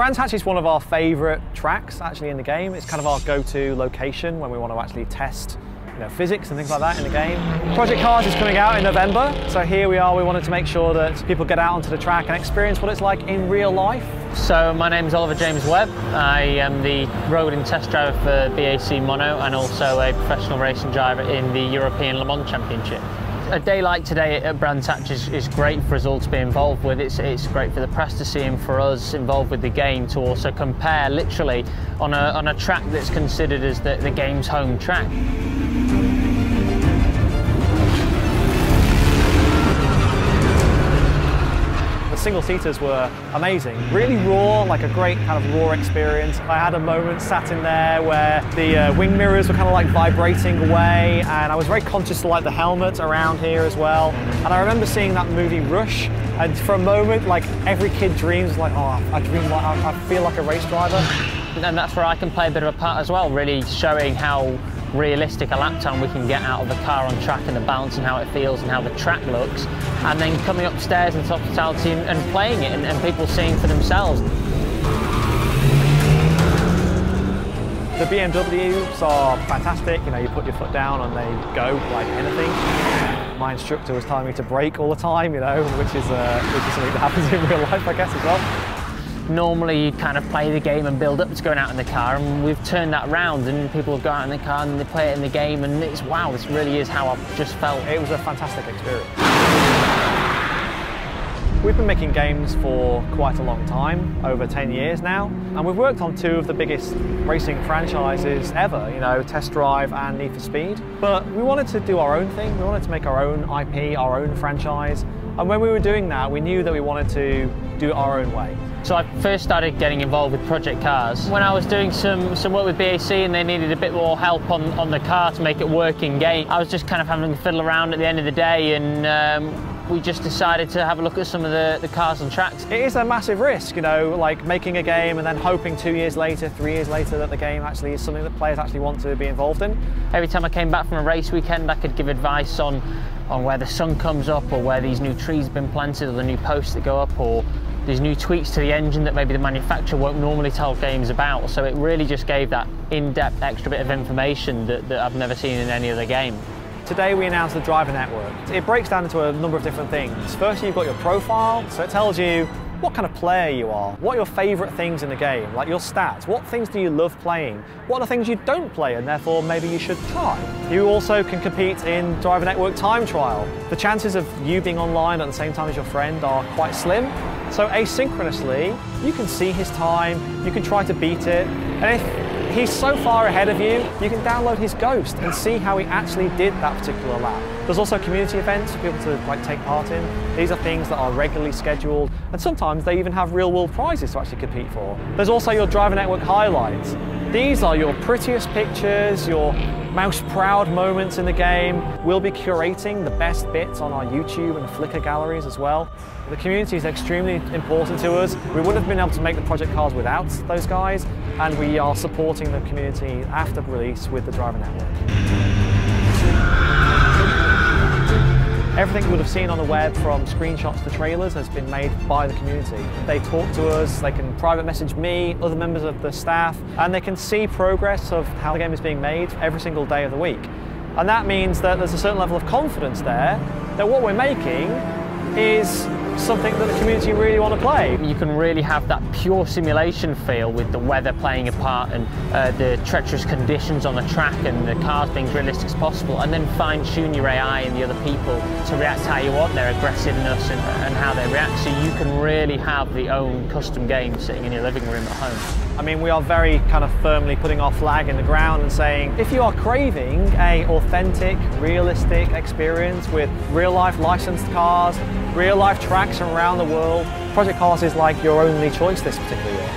Brands Hatch is one of our favourite tracks actually in the game. It's kind of our go-to location when we want to actually test physics and things like that in the game. Project Cars is coming out in November, so here we are. We wanted to make sure that people get out onto the track and experience what it's like in real life. So my name is Oliver James Webb. I am the road and test driver for BAC Mono and also a professional racing driver in the European Le Mans Championship. A day like today at Brands Hatch is great for us all to be involved with. It's great for the press to see and for us involved with the game to also compare literally on a track that's considered as the game's home track. Single-seaters were amazing, really raw, like a great kind of raw experience. I had a moment sat in there where the wing mirrors were kind of like vibrating away, and I was very conscious of like the helmet around here as well. And I remember seeing that movie Rush, and for a moment, like every kid dreams, like, oh, I feel like a race driver. And that's where I can play a bit of a part as well, really showing how realistic a lap time we can get out of the car on track and the balance and how it feels and how the track looks, and then coming upstairs into hospitality and playing it and people seeing for themselves. The BMWs are fantastic. You put your foot down and they go like anything. My instructor was telling me to brake all the time, which is something that happens in real life, I guess, as well. Normally you kind of play the game and build up to going out in the car, and we've turned that round and people go out in the car and they play it in the game, and it's wow, this really is how I've just felt. It was a fantastic experience. We've been making games for quite a long time, over 10 years now, and we've worked on two of the biggest racing franchises ever, Test Drive and Need for Speed. But we wanted to do our own thing, we wanted to make our own IP, our own franchise, and when we were doing that, we knew that we wanted to do it our own way. So I first started getting involved with Project Cars when I was doing some work with BAC and they needed a bit more help on the car to make it work in game. I was just kind of having to fiddle around at the end of the day, and we just decided to have a look at some of the cars and tracks. It is a massive risk, like making a game and then hoping 2 years later, 3 years later that the game actually is something that players actually want to be involved in. Every time I came back from a race weekend, I could give advice on where the sun comes up, or where these new trees have been planted, or the new posts that go up, or these new tweaks to the engine that maybe the manufacturer won't normally tell games about. So it really just gave that in-depth extra bit of information that I've never seen in any other game. Today we announced the Driver Network. It breaks down into a number of different things. First, you've got your profile, so it tells you what kind of player you are, what are your favourite things in the game, like your stats, what things do you love playing, what are things you don't play and therefore maybe you should try. You also can compete in Driver Network Time Trial. The chances of you being online at the same time as your friend are quite slim, so asynchronously you can see his time, you can try to beat it, and if he's so far ahead of you, you can download his Ghost and see how he actually did that particular lap. There's also community events for people to take part in. These are things that are regularly scheduled, and sometimes they even have real-world prizes to actually compete for. There's also your Driver Network highlights. These are your prettiest pictures, your most proud moments in the game. We'll be curating the best bits on our YouTube and Flickr galleries as well. The community is extremely important to us. We wouldn't have been able to make the Project Cars without those guys, and we are supporting the community after release with the Driver Network. Everything you would have seen on the web, from screenshots to trailers, has been made by the community. They talk to us, they can private message me, other members of the staff, and they can see progress of how the game is being made every single day of the week. And that means that there's a certain level of confidence there that what we're making is something that the community really want to play. You can really have that pure simulation feel with the weather playing a part, and the treacherous conditions on the track, and the cars being as realistic as possible, and then fine-tune your AI and the other people to react how you want, their aggressiveness and how they react, so you can really have the own custom game sitting in your living room at home. I mean, we are very kind of firmly putting our flag in the ground and saying, if you are craving an authentic, realistic experience with real-life licensed cars, real-life tracks from around the world, Project Cars is like your only choice this particular year.